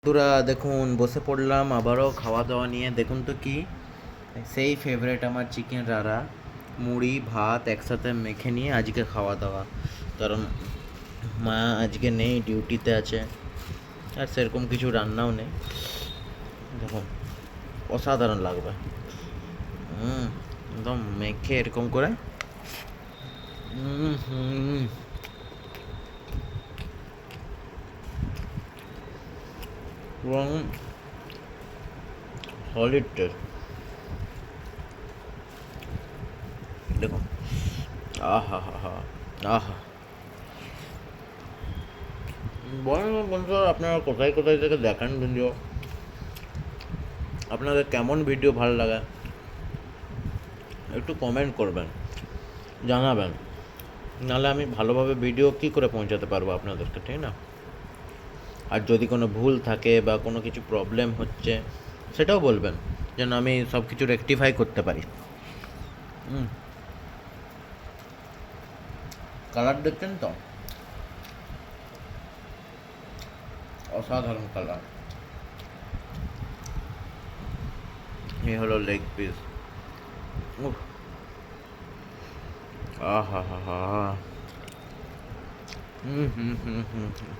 তোরা দেখুন বসে পড়লাম আবারও খাওয়া দাওয়া নিয়ে। দেখুন তো কি সেই ফেভারিট আমার চিকেন রাড়া, মুড়ি ভাত একসাথে মেখে নিয়ে আজকে খাওয়া দাওয়া। কারণ মা আজকে নেই, ডিউটিতে আছে, আর সেরকম কিছু রান্নাও নেই। দেখুন অসাধারণ লাগবে। হুম, একদম মেখে এরকম করে। হুম হুম, এবং সলিড টেস্ট। দেখুন, আহা হা হা, আহা। বলেন বন্ধুরা, আপনারা কোথায় কোথায় থেকে দেখেন ভিডিও, আপনাদের কেমন ভিডিও ভালো লাগে একটু কমেন্ট করবেন, জানাবেন। নাহলে আমি ভালোভাবে ভিডিও কী করে পৌঁছাতে পারবো আপনাদেরকে, ঠিক না? আর যদি কোনো ভুল থাকে বা কোনো কিছু প্রবলেম হচ্ছে সেটাও বলবেন, যেন আমি সব কিছু রেকটিফাই করতে পারি। হুম, কালার দেখছেন তো, অসাধারণ কালার। এই হলো লেগ পিস। উফ, আহা হা হা। হুম হুম হুম হুম হুম।